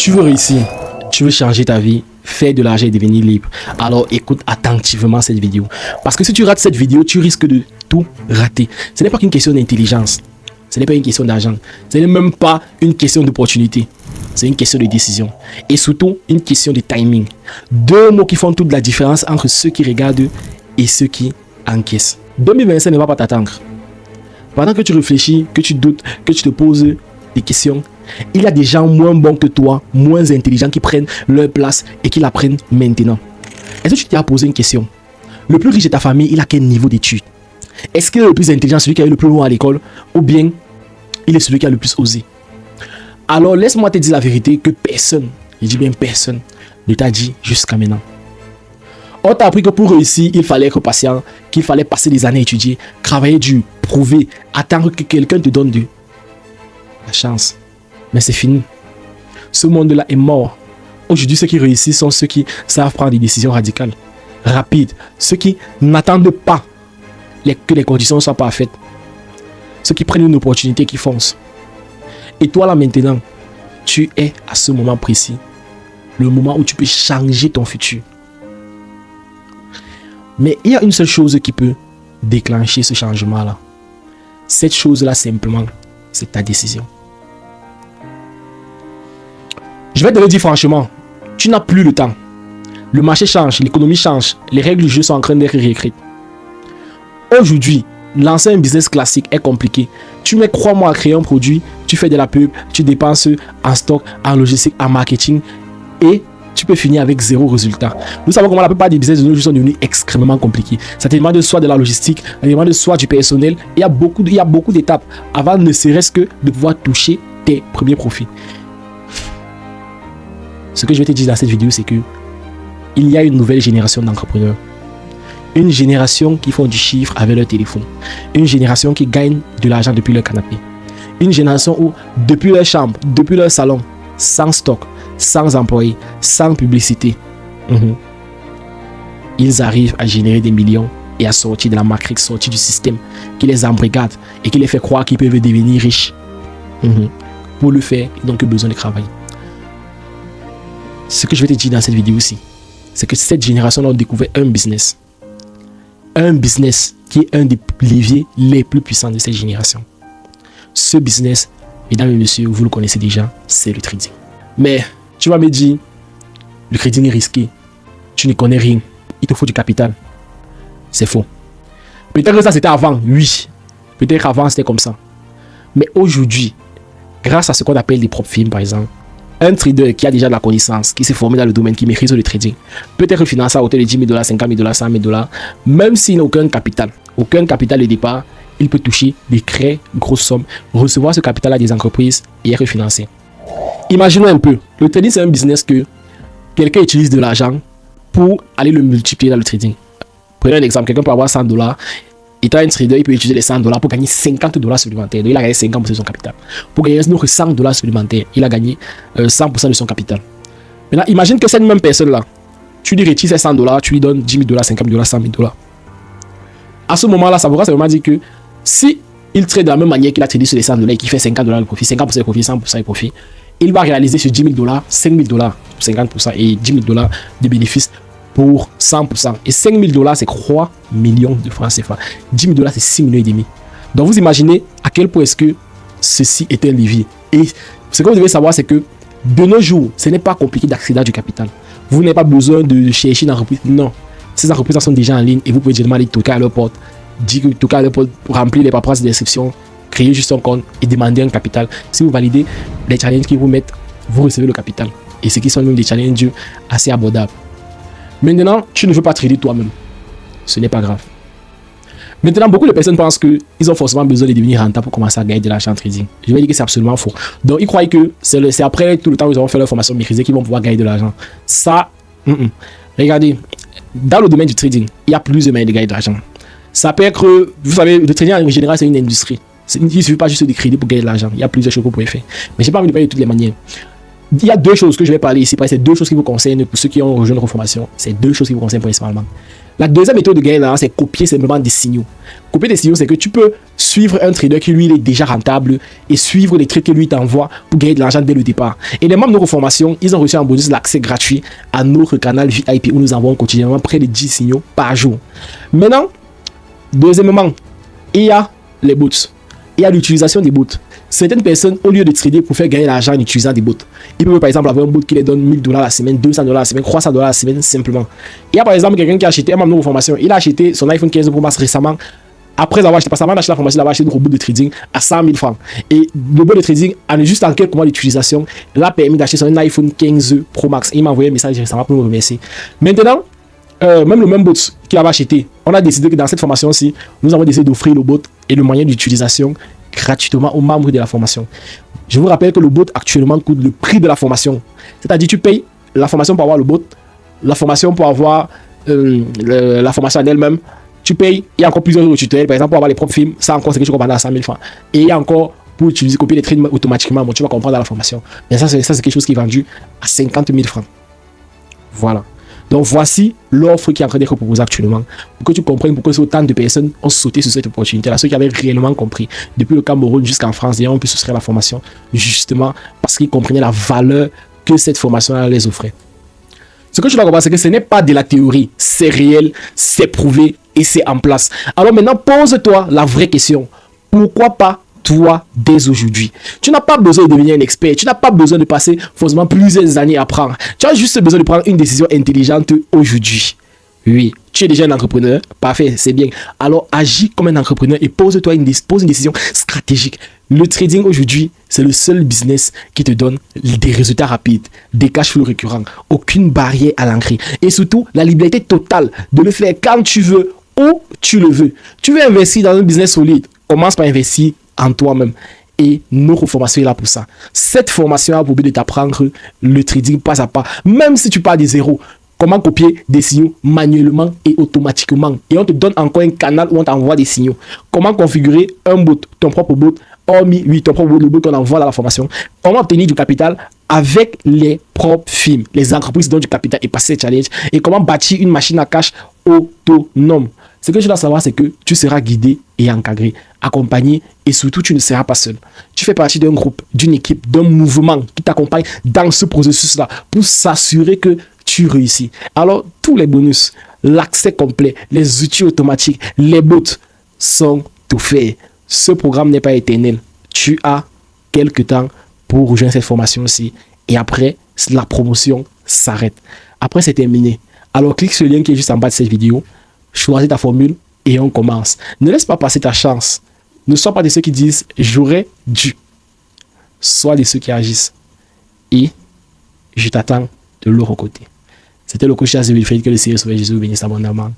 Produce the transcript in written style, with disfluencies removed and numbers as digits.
Tu veux réussir, tu veux changer ta vie, faire de l'argent et devenir libre. Alors écoute attentivement cette vidéo. Parce que si tu rates cette vidéo, tu risques de tout rater. Ce n'est pas qu'une question d'intelligence. Ce n'est pas une question d'argent. Ce n'est même pas une question d'opportunité. C'est une question de décision. Et surtout, une question de timing. Deux mots qui font toute la différence entre ceux qui regardent et ceux qui encaissent. 2025 ne va pas t'attendre. Pendant que tu réfléchis, que tu doutes, que tu te poses des questions, il y a des gens moins bons que toi, moins intelligents qui prennent leur place et qui la prennent maintenant. Est-ce que tu t'es posé une question? Le plus riche de ta famille, il a quel niveau d'études? Est-ce qu'il est le plus intelligent, celui qui a eu le plus loin à l'école, ou bien il est celui qui a le plus osé? Alors laisse-moi te dire la vérité que personne, je dis bien personne, ne t'a dit jusqu'à maintenant. On t'a appris que pour réussir, il fallait être patient, qu'il fallait passer des années à étudier, travailler dur, prouver, attendre que quelqu'un te donne de la chance. Mais c'est fini. Ce monde-là est mort. Aujourd'hui, ceux qui réussissent sont ceux qui savent prendre des décisions radicales, rapides, ceux qui n'attendent pas que les conditions soient parfaites, ceux qui prennent une opportunité qui foncent. Et toi là maintenant, tu es à ce moment précis, le moment où tu peux changer ton futur. Mais il y a une seule chose qui peut déclencher ce changement-là. Cette chose-là simplement, c'est ta décision. Je vais te le dire franchement, tu n'as plus le temps. Le marché change, l'économie change, les règles du jeu sont en train d'être réécrites. Aujourd'hui, lancer un business classique est compliqué. Tu mets 3 mois à créer un produit, tu fais de la pub, tu dépenses en stock, en logistique, en marketing et tu peux finir avec 0 résultat. Nous savons comment la plupart des business de nos jours sont devenus extrêmement compliqués. Ça te demande soit de la logistique, ça te demande soit du personnel. Il y a beaucoup d'étapes avant ne serait-ce que de pouvoir toucher tes premiers profits. Ce que je vais te dire dans cette vidéo, c'est que il y a une nouvelle génération d'entrepreneurs. Une génération qui font du chiffre avec leur téléphone. Une génération qui gagne de l'argent depuis leur canapé. Une génération où, depuis leur chambre, depuis leur salon, sans stock, sans employés, sans publicité, ils arrivent à générer des millions et à sortir de la matrice, sortir du système qui les embrigade et qui les fait croire qu'ils peuvent devenir riches. Pour le faire, ils n'ont que besoin de travailler. Ce que je vais te dire dans cette vidéo aussi, c'est que cette génération a découvert un business. Un business qui est un des leviers les plus puissants de cette génération. Ce business, mesdames et messieurs, vous le connaissez déjà, c'est le trading. Mais tu vas me dire, le trading est risqué. Tu ne connais rien. Il te faut du capital. C'est faux. Peut-être que ça c'était avant, oui. Peut-être avant c'était comme ça. Mais aujourd'hui, grâce à ce qu'on appelle des propres firmes par exemple, un trader qui a déjà de la connaissance, qui s'est formé dans le domaine, qui maîtrise le trading, peut être financé à hauteur de 10 000 $, 50 000 $, 100 000 $, même s'il n'a aucun capital de départ, il peut toucher des très grosses sommes, recevoir ce capital à des entreprises et être financé. Imaginons un peu, le trading c'est un business que quelqu'un utilise de l'argent pour aller le multiplier dans le trading. Prenez un exemple, quelqu'un peut avoir 100 $. Étant un trader, il peut utiliser les 100 $ pour gagner 50 $ supplémentaires. Donc, il a gagné 50% de son capital. Pour gagner 100 $ supplémentaires, il a gagné 100% de son capital. Maintenant, imagine que cette même personne-là, tu lui retires ces 100 $, tu lui donnes 10 000 $, 50 000 $, 100 000 $. À ce moment-là, ça voudra simplement dire que si il trade de la même manière qu'il a tradé sur les 100 $ et qu'il fait 50 $ de profit, 50% de profit, 100% de profit, il va réaliser sur 10 000 $, 5 000 $, 50% et 10 000 $ de bénéfices pour 100%. Et 5 000 $, c'est 3 millions de francs CFA. 10 000 $, c'est 6 millions et demi. Donc vous imaginez à quel point est-ce que ceci est un levier. Et ce que vous devez savoir, c'est que de nos jours, ce n'est pas compliqué d'accéder à du capital. Vous n'avez pas besoin de chercher une entreprise. Non. Ces entreprises sont déjà en ligne et vous pouvez directement aller toquer à leur porte, toquer à leur porte, remplir les paperasses d'inscription, créer juste un compte et demander un capital. Si vous validez les challenges qu'ils vous mettent, vous recevez le capital. Et ce qui sont même des challenges assez abordables. Maintenant, tu ne veux pas trader toi-même. Ce n'est pas grave. Maintenant, beaucoup de personnes pensent qu'ils ont forcément besoin de devenir rentable pour commencer à gagner de l'argent en trading. Je vais dire que c'est absolument faux. Donc, ils croient que c'est après tout le temps où ils auront fait leur formation maîtrisée qu'ils vont pouvoir gagner de l'argent. Ça, regardez, dans le domaine du trading, il y a plusieurs moyens de gagner de l'argent. Ça peut être, vous savez, le trading en général, c'est une industrie. Il ne suffit pas juste de crédit pour gagner de l'argent. Il y a plusieurs choses que vous pouvez faire. Mais je n'ai pas envie de parler de toutes les manières. Il y a deux choses que je vais parler ici. C'est deux choses qui vous concernent pour ceux qui ont rejoint notre formation. C'est deux choses qui vous concernent principalement. La deuxième méthode de gagner de l'argent, c'est copier simplement des signaux. Copier des signaux, c'est que tu peux suivre un trader qui, lui, il est déjà rentable et suivre les trades que lui t'envoie pour gagner de l'argent dès le départ. Et les membres de nos formations, ils ont reçu en bonus l'accès gratuit à notre canal VIP où nous envoyons quotidiennement près de 10 signaux par jour. Maintenant, deuxièmement, il y a les bots. Il y a l'utilisation des bots. Certaines personnes, au lieu de trader pour faire gagner l'argent en utilisant des bots, ils peuvent par exemple avoir un bot qui les donne $1000 la semaine, $200 la semaine, $300 la semaine simplement. Il y a par exemple quelqu'un qui a acheté un membre de nos formations. Il a acheté son iPhone 15 Pro Max récemment. Après avoir acheté, parce qu'avant d'acheter la formation, il avait acheté un robot de trading à 100 000 francs. Et le bot de trading, juste en quelques mois d'utilisation, l'a permis d'acheter son iPhone 15 Pro Max. Il m'a envoyé un message récemment pour me remercier. Maintenant, même le même bot qu'il avait acheté, on a décidé que dans cette formation-ci, nous avons décidé d'offrir le bot et le moyen d'utilisation gratuitement aux membres de la formation. Je vous rappelle que le bot actuellement coûte le prix de la formation. C'est-à-dire tu payes la formation pour avoir le bot, la formation pour avoir la formation en elle-même. Tu payes, il y a encore plusieurs autres tutoriels, par exemple pour avoir les propres films, ça encore c'est que tu comprends à 100 000 francs. Et il y a encore pour utiliser, copier les trades automatiquement, bon, tu vas comprendre dans la formation. Mais ça c'est quelque chose qui est vendu à 50 000 francs. Voilà. Donc voici l'offre qui est en train d'être proposée actuellement pour que tu comprennes pourquoi autant de personnes ont sauté sur cette opportunité-là. Ceux qui avaient réellement compris, depuis le Cameroun jusqu'en France, d'ailleurs, on peut souscrire à la formation justement parce qu'ils comprenaient la valeur que cette formation-là les offrait. Ce que tu dois comprendre, c'est que ce n'est pas de la théorie, c'est réel, c'est prouvé et c'est en place. Alors maintenant, pose-toi la vraie question. Pourquoi pas toi dès aujourd'hui? Tu n'as pas besoin de devenir un expert, tu n'as pas besoin de passer forcément plusieurs années à apprendre. Tu as juste besoin de prendre une décision intelligente aujourd'hui. Oui, tu es déjà un entrepreneur, parfait, c'est bien. Alors agis comme un entrepreneur et pose-toi une décision stratégique. Le trading aujourd'hui, c'est le seul business qui te donne des résultats rapides, des cash flows récurrents, aucune barrière à l'entrée et surtout la liberté totale de le faire quand tu veux, où tu le veux. Tu veux investir dans un business solide, commence par investir en toi-même. Et notre formation est là pour ça. Cette formation a pour but de t'apprendre le trading pas à pas. Même si tu pars de zéro, comment copier des signaux manuellement et automatiquement. Et on te donne encore un canal où on t'envoie des signaux. Comment configurer un bot, ton propre bot, hormis, oui, ton propre bot, le bot qu'on envoie dans la formation. Comment obtenir du capital avec les propres films. Les entreprises donnent du capital et passer ces challenges. Et comment bâtir une machine à cash autonome. Ce que tu dois savoir, c'est que tu seras guidé et encadré, accompagné et surtout, tu ne seras pas seul. Tu fais partie d'un groupe, d'une équipe, d'un mouvement qui t'accompagne dans ce processus-là pour s'assurer que tu réussis. Alors, tous les bonus, l'accès complet, les outils automatiques, les bots sont tout faits. Ce programme n'est pas éternel. Tu as quelques temps pour rejoindre cette formation-ci et après, la promotion s'arrête. Après, c'est terminé. Alors, clique sur le lien qui est juste en bas de cette vidéo. Choisis ta formule et on commence. Ne laisse pas passer ta chance. Ne sois pas de ceux qui disent j'aurais dû. Sois de ceux qui agissent. Et je t'attends de l'autre côté. C'était le coach Wilfried, que le Seigneur sauve Jésus bénisse abondamment.